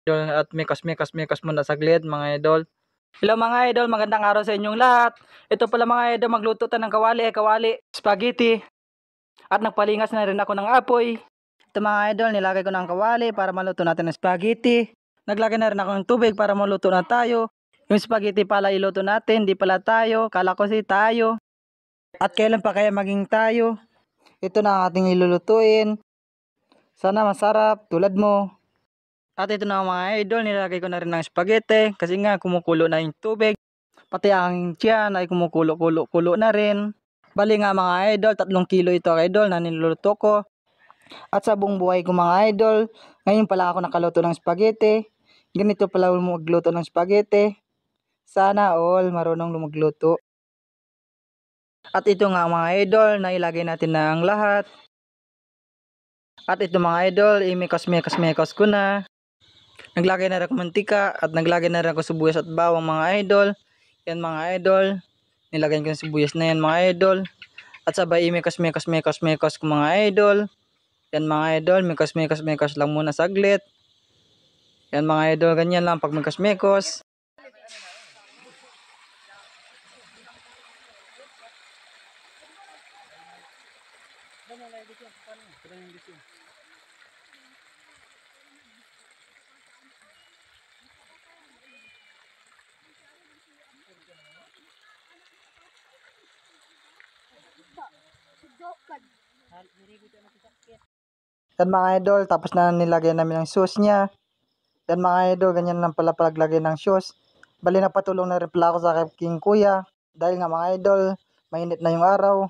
idol, at mikas muna saglit mga idol. Hello mga idol, magandang araw sa inyong lahat. Ito pala mga idol, magluto tayo ng kawali, spaghetti. At nagpalingas na rin ako ng apoy. Ito mga idol, nilagay ko ng kawali para maluto natin ng spaghetti. Naglagay na rin ako ng tubig para maluto na tayo. Yung spaghetti pala iluto natin, di pala tayo. Kala ko si tayo. At kailan pa kaya maging tayo? Ito na ang ating ilulutuin. Sana masarap, tulad mo. At ito na mga idol, nilagay ko na rin ng spaghetti kasi nga kumukulo na yung tubig. Pati ang tiyan ay kumukulo na rin. Bali nga mga idol, 3 kilo ito idol na niluluto ko. At sa buong buhay ko mga idol, ngayon pala ako nakaluto ng spaghetti. Ganito pala magluto ng spaghetti. Sana all marunong lumagluto. At ito nga mga idol, nailagay natin na ang lahat. At ito mga idol, imikos ko na. Naglagay na rin ako mantika at naglagay na rin ako sibuyas at bawang mga idol. Yan mga idol. Nilagay ko yung sibuyas na yan mga idol. At sabay imikos ko mga idol. Yan mga idol, mikos lang muna saglit. Yan mga idol, ganyan lang pag mikos. Yan mga idol, tapos na nilagay namin ang sauce niya. Yan mga idol, ganyan lang pala paglagay ng sauce. Bali na patulong na rin pala ako sa aking kuya. Dahil nga mga idol, mainit na yung araw.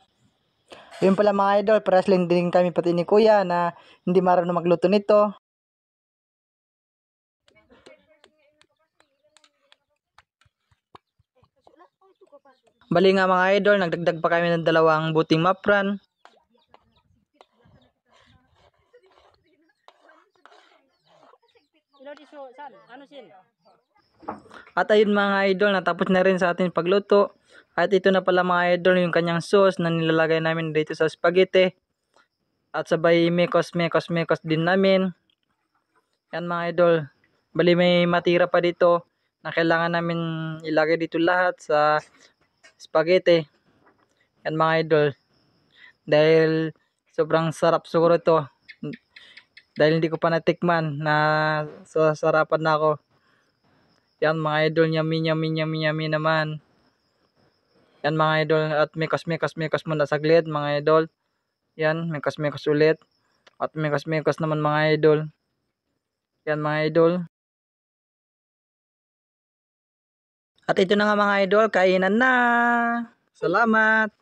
Yun pala mga idol, parehas lang din kami pati ni kuya na hindi marunong magluto nito. Bali nga mga idol, nagdagdag pa kami ng 2 buting mapran. At ayun mga idol, natapos na rin sa ating pagluto. At ito na pala mga idol, yung kanyang sauce na nilalagay namin dito sa spaghetti. At sabay mikos din namin. Yan mga idol. Bali may matira pa dito na kailangan namin ilagay dito lahat sa spaghetti. Yan mga idol. Dahil sobrang sarap siguro ito. Dahil hindi ko pa natikman na sasarapan na ako. Yan mga idol, yummy naman. Yan mga idol, at mikos muna saglit mga idol. Yan, mikos ulit. At mikos naman mga idol. Yan mga idol. At ito na nga mga idol, kainan na. Salamat.